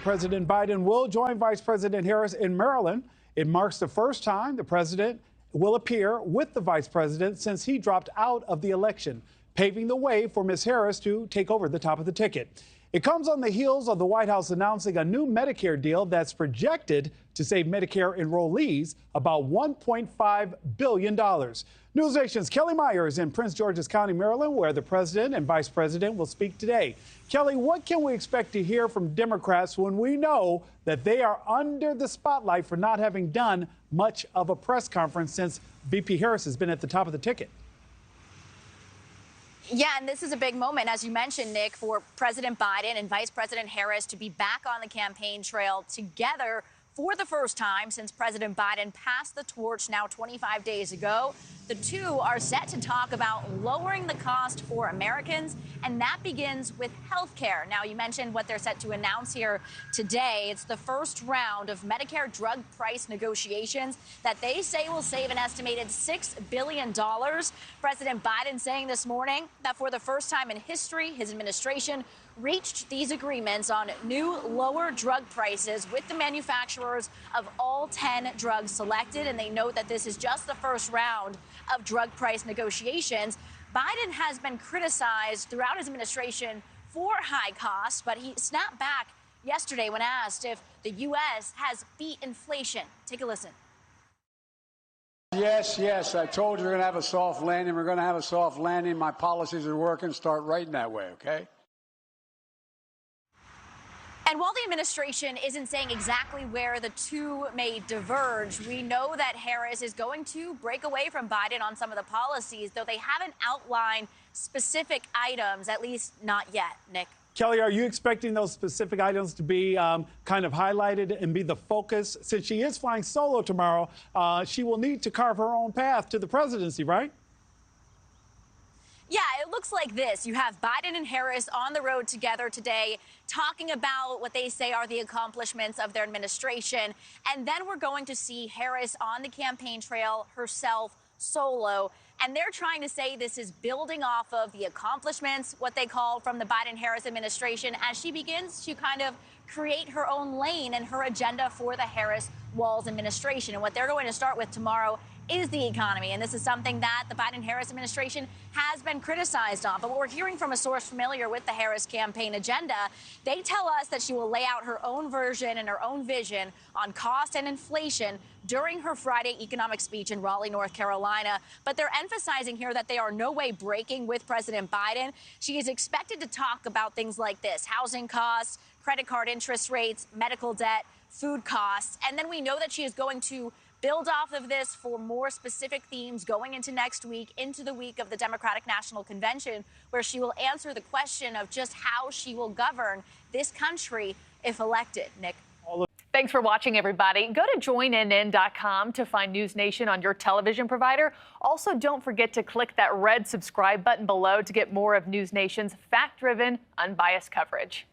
President Biden will join Vice President Harris in Maryland. It marks the first time the president will appear with the vice president since he dropped out of the election, paving the way for Ms. Harris to take over the top of the ticket. It comes on the heels of the White House announcing a new Medicare deal that's projected to save Medicare enrollees about $1.5 billion. NewsNation's Kelly Myers in Prince George's County, Maryland, where the president and vice president will speak today. Kelly, what can we expect to hear from Democrats when we know that they are under the spotlight for not having done much of a press conference since VP Harris has been at the top of the ticket? Yeah, and this is a big moment, as you mentioned, Nick, for President Biden and Vice President Harris to be back on the campaign trail together for the first time since President Biden passed the torch now 25 days ago. The two are set to talk about lowering the cost for Americans, and that begins with health care. Now, you mentioned what they're set to announce here today. It's the first round of Medicare drug price negotiations that they say will save an estimated $6 billion. President Biden saying this morning that for the first time in history, his administration reached these agreements on new lower drug prices with the manufacturers of all 10 drugs selected. And they note that this is just the first round of drug price negotiations. Biden has been criticized throughout his administration for high costs, but he snapped back yesterday when asked if the U.S. has beat inflation. Take a listen. Yes. I told you we're going to have a soft landing. We're going to have a soft landing. My policies are working. Start writing that way, okay? And while the administration isn't saying exactly where the two may diverge, we know that Harris is going to break away from Biden on some of the policies, though they haven't outlined specific items, at least not yet. Nick. Kelly, are you expecting those specific items to be kind of highlighted and be the focus? Since she is flying solo tomorrow, she will need to carve her own path to the presidency, right? Yeah, it looks like this. You have Biden and Harris on the road together today, talking about what they say are the accomplishments of their administration. And then we're going to see Harris on the campaign trail herself solo. And they're trying to say this is building off of the accomplishments, what they call from the Biden-Harris administration, as she begins to kind of create her own lane and her agenda for the Harris-Walz administration. And what they're going to start with tomorrow is the economy. And this is something that the Biden-Harris administration has been criticized on. But what we're hearing from a source familiar with the Harris campaign agenda, they tell us that she will lay out her own version and her own vision on cost and inflation during her Friday economic speech in Raleigh, North Carolina. But they're emphasizing here that they are no way breaking with President Biden. She is expected to talk about things like this: housing costs, credit card interest rates, medical debt, food costs. And then we know that she is going to build off of this for more specific themes going into next week, into the week of the Democratic National Convention, where she will answer the question of just how she will govern this country if elected. Nick. Thanks for watching, everybody. Go to joinnn.com to find NewsNation on your television provider. Also, don't forget to click that red subscribe button below to get more of NewsNation's fact-driven, unbiased coverage.